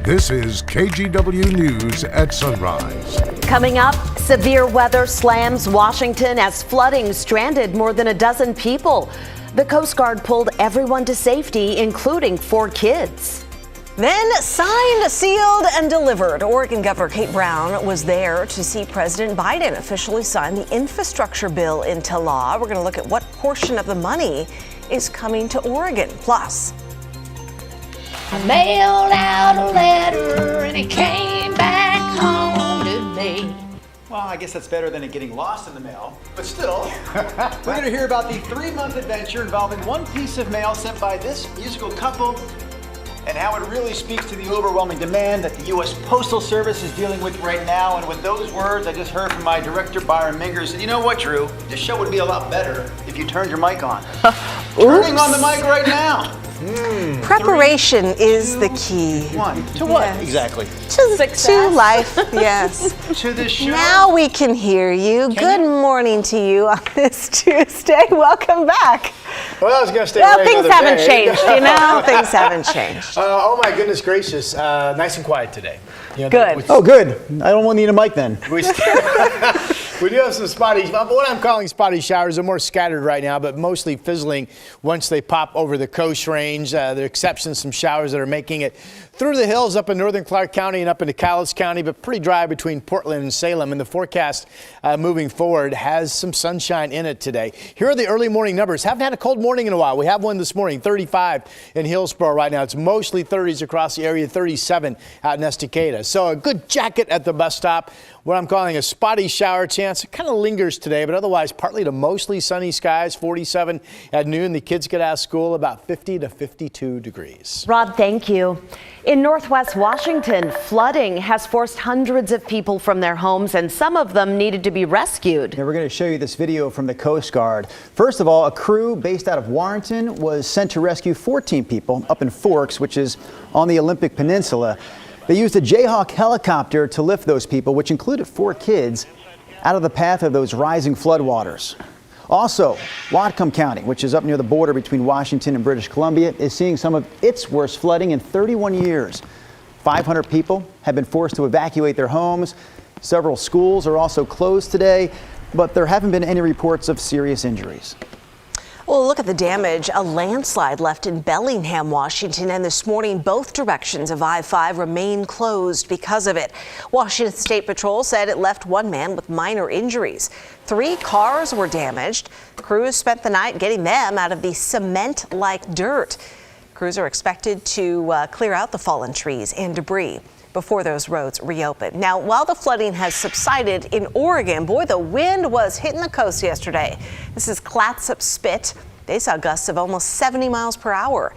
This is KGW News at Sunrise. Coming up, severe weather slams Washington as flooding stranded more than a dozen people. The Coast Guard pulled everyone to safety, including 4 kids. Then signed, sealed, and delivered. Oregon Governor Kate Brown was there to see President Biden officially sign the infrastructure bill into law. We're going to look at what portion of the money is coming to Oregon. Plus, I mailed out a letter and it came back home to me. Well, I guess that's better than it getting lost in the mail. But still, we're going to hear about the 3-month adventure involving one piece of mail sent by this musical couple and how it really speaks to the overwhelming demand that the U.S. Postal Service is dealing with right now. And with those words, I just heard from my director, Byron Mingers. And you know what, Drew? This show would be a lot better if you turned your mic on. Turning on the mic right now. preparation is the key. To what? Yes. Exactly. To life, yes. To the show. Now we can hear you. Good morning to you on this Tuesday. Welcome back. Well, I was going to stay Well, away things another haven't day. changed, you know? Things haven't changed. Oh my goodness gracious! Nice and quiet today. You know, Good. Oh, good. I don't need a mic then. We do have some spotty, what I'm calling spotty showers. They're more scattered right now, but mostly fizzling once they pop over the coast range. There are exceptions, some showers that are making it through the hills up in northern Clark County and up into Cowlitz County, but pretty dry between Portland and Salem. And the forecast moving forward has some sunshine in it today. Here are the early morning numbers. Haven't had a cold morning in a while. We have one this morning, 35 in Hillsborough right now. It's mostly 30s across the area, 37 out in Estacada. So a good jacket at the bus stop. What I'm calling a spotty shower chance. It kind of lingers today, but otherwise partly to mostly sunny skies, 47 at noon. The kids get out of school about 50 to 52 degrees. Rod, thank you. In Northwest Washington, flooding has forced hundreds of people from their homes, and some of them needed to be rescued. We're going to show you this video from the Coast Guard. First of all, a crew based out of Warrenton was sent to rescue 14 people up in Forks, which is on the Olympic Peninsula. They used a Jayhawk helicopter to lift those people, which included 4 kids, out of the path of those rising floodwaters. Also, Whatcom County, which is up near the border between Washington and British Columbia, is seeing some of its worst flooding in 31 years. 500 people have been forced to evacuate their homes. Several schools are also closed today, but there haven't been any reports of serious injuries. Well, look at the damage. A landslide left in Bellingham, Washington, and this morning both directions of I-5 remain closed because of it. Washington State Patrol said it left 1 man with minor injuries. 3 cars were damaged. Crews spent the night getting them out of the cement-like dirt. Crews are expected to clear out the fallen trees and debris before those roads reopen. Now, while the flooding has subsided in Oregon, boy, the wind was hitting the coast yesterday. This is Clatsop Spit. They saw gusts of almost 70 miles per hour.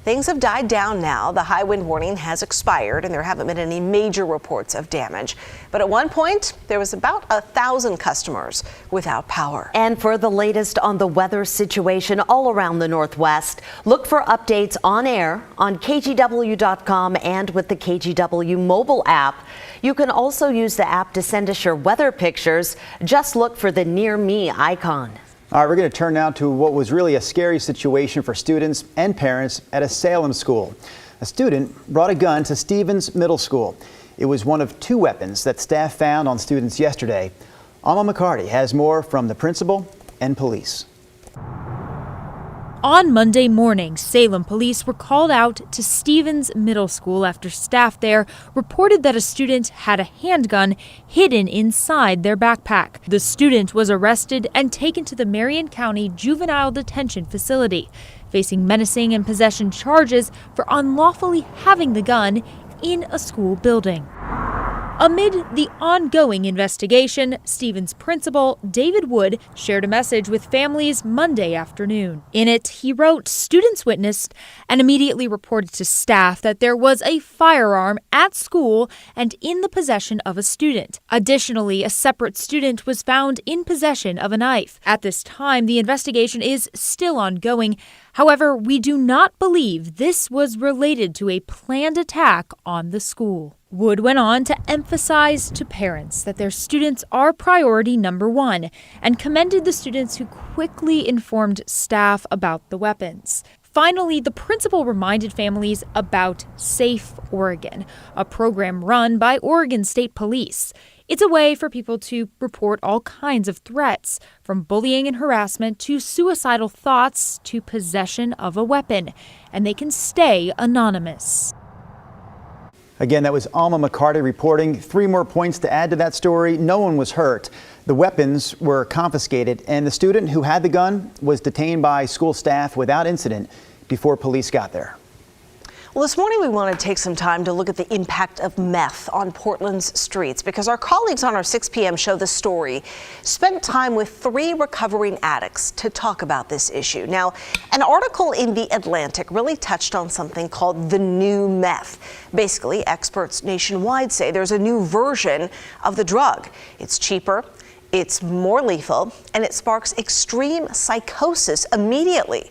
Things have died down now. The high wind warning has expired and there haven't been any major reports of damage. But at one point, there was about 1,000 customers without power. And for the latest on the weather situation all around the Northwest, look for updates on air on KGW.com and with the KGW mobile app. You can also use the app to send us your weather pictures. Just look for the Near Me icon. All right, we're going to turn now to what was really a scary situation for students and parents at a Salem school. A student brought a gun to Stevens Middle School. It was one of 2 weapons that staff found on students yesterday. Alma McCarty has more from the principal and police. On Monday morning, Salem police were called out to Stevens Middle School after staff there reported that a student had a handgun hidden inside their backpack. The student was arrested and taken to the Marion County Juvenile Detention Facility, facing menacing and possession charges for unlawfully having the gun in a school building. Amid the ongoing investigation, Stevens principal David Wood shared a message with families Monday afternoon. In it, he wrote, "Students witnessed and immediately reported to staff that there was a firearm at school and in the possession of a student. Additionally, a separate student was found in possession of a knife. At this time, the investigation is still ongoing. However, we do not believe this was related to a planned attack on the school." Wood went on to emphasize to parents that their students are priority number 1 and commended the students who quickly informed staff about the weapons. Finally, the principal reminded families about Safe Oregon, a program run by Oregon State Police. It's a way for people to report all kinds of threats, from bullying and harassment to suicidal thoughts to possession of a weapon, and they can stay anonymous. Again, that was Alma McCarty reporting. 3 more points to add to that story. No one was hurt. The weapons were confiscated, and the student who had the gun was detained by school staff without incident before police got there. Well, this morning we want to take some time to look at the impact of meth on Portland's streets because our colleagues on our 6 p.m. show The Story spent time with 3 recovering addicts to talk about this issue. Now, an article in The Atlantic really touched on something called the new meth. Basically, experts nationwide say there's a new version of the drug. It's cheaper, it's more lethal, and it sparks extreme psychosis immediately.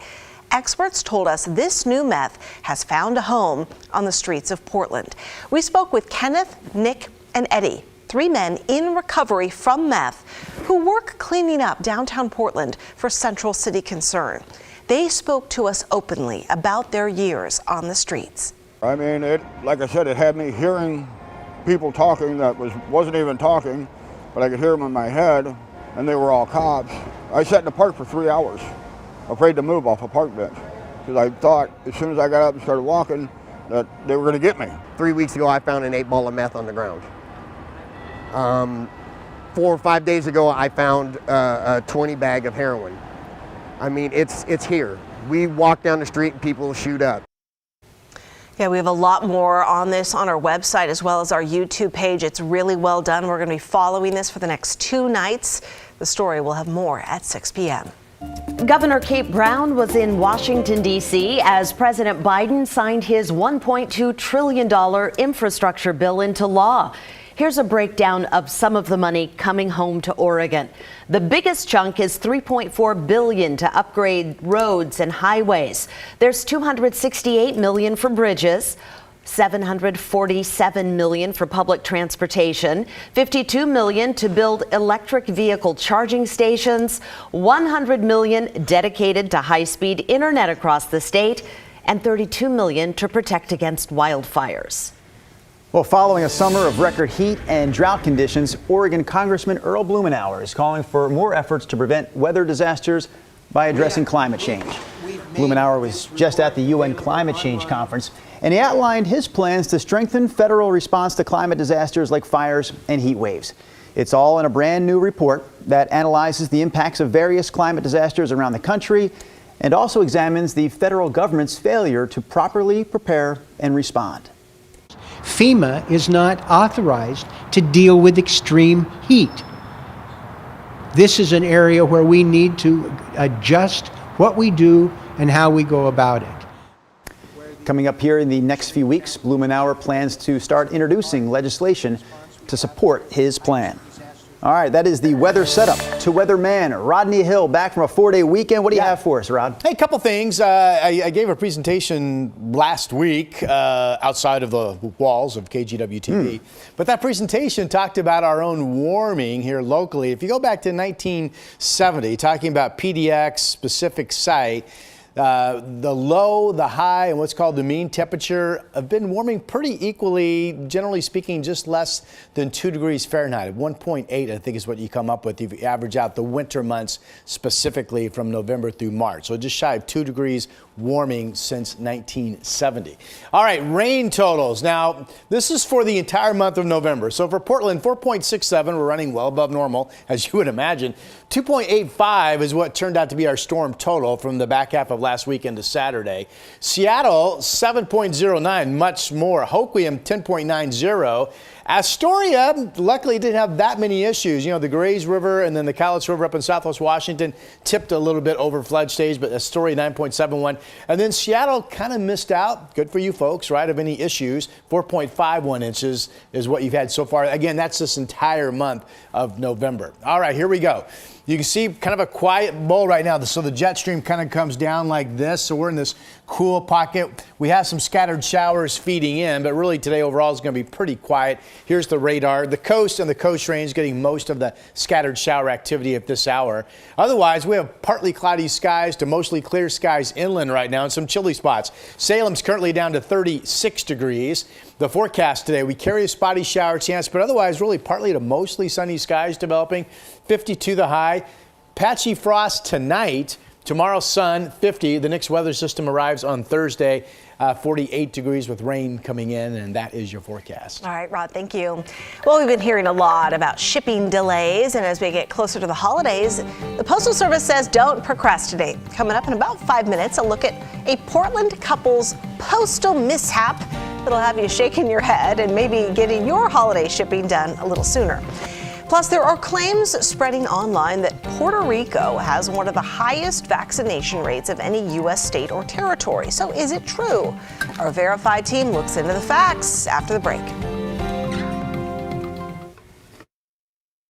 Experts told us this new meth has found a home on the streets of Portland. We spoke with Kenneth, Nick, and Eddie, 3 men in recovery from meth who work cleaning up downtown Portland for Central City Concern. They spoke to us openly about their years on the streets. I mean, like I said, it had me hearing people talking that wasn't even talking, but I could hear them in my head, and they were all cops. I sat in the park for 3 hours. Afraid to move off a park bench because I thought as soon as I got up and started walking that they were going to get me. 3 weeks ago, I found an 8-ball of meth on the ground. 4 or 5 days ago, I found a 20 bag of heroin. I mean, it's here. We walk down the street and people shoot up. Yeah, we have a lot more on this on our website as well as our YouTube page. It's really well done. We're going to be following this for the next 2 nights. The Story will have more at 6 p.m. Governor Kate Brown was in Washington, D.C. as President Biden signed his $1.2 trillion infrastructure bill into law. Here's a breakdown of some of the money coming home to Oregon. The biggest chunk is $3.4 billion to upgrade roads and highways. There's $268 million for bridges, $747 million for public transportation, $52 million to build electric vehicle charging stations, $100 million dedicated to high-speed internet across the state, and $32 million to protect against wildfires. Well, following a summer of record heat and drought conditions, Oregon Congressman Earl Blumenauer is calling for more efforts to prevent weather disasters by addressing climate change. Blumenauer was just at the UN Climate Change Conference, and he outlined his plans to strengthen federal response to climate disasters like fires and heat waves. It's all in a brand new report that analyzes the impacts of various climate disasters around the country and also examines the federal government's failure to properly prepare and respond. FEMA is not authorized to deal with extreme heat. This is an area where we need to adjust what we do and how we go about it. Coming up here in the next few weeks, Blumenauer plans to start introducing legislation to support his plan. All right, that is the weather setup. To weatherman Rodney Hill, back from a 4-day weekend. What do you have for us, Rod? Hey, a couple things. I gave a presentation last week outside of the walls of KGW TV. But that presentation talked about our own warming here locally. If you go back to 1970, talking about PDX specific site, the low, the high, and what's called the mean temperature have been warming pretty equally, generally speaking, just less than 2 degrees Fahrenheit. 1.8, I think, is what you come up with if you average out the winter months specifically from November through March. So just shy of 2 degrees warming since 1970. All right, rain totals. Now, this is for the entire month of November. So for Portland, 4.67, we're running well above normal, as you would imagine. 2.85 is what turned out to be our storm total from the back half of last weekend to Saturday. Seattle, 7.09, much more. Hoquiam, 10.90. Astoria, luckily, didn't have that many issues. You know, the Grays River and then the Cowlitz River up in southwest Washington tipped a little bit over flood stage, but Astoria, 9.71. And then Seattle kind of missed out. Good for you folks, right, of any issues. 4.51 inches is what you've had so far. Again, that's this entire month of November. All right, here we go. You can see kind of a quiet bowl right now. So the jet stream kind of comes down like this. So we're in this cool pocket. We have some scattered showers feeding in, but really today overall is going to be pretty quiet. Here's the radar. The coast and the coast range getting most of the scattered shower activity at this hour. Otherwise, we have partly cloudy skies to mostly clear skies inland right now and some chilly spots. Salem's currently down to 36 degrees. The forecast today, we carry a spotty shower chance, but otherwise really partly to mostly sunny skies developing. 52 the high. Patchy frost tonight. Tomorrow, sun, 50. The next weather system arrives on Thursday, 48 degrees with rain coming in, and that is your forecast. All right, Rod, thank you. Well, we've been hearing a lot about shipping delays, and as we get closer to the holidays, the Postal Service says don't procrastinate. Coming up in about 5 minutes, a look at a Portland couple's postal mishap that'll have you shaking your head and maybe getting your holiday shipping done a little sooner. Plus, there are claims spreading online that Puerto Rico has one of the highest vaccination rates of any U.S. state or territory. So is it true? Our Verified team looks into the facts after the break.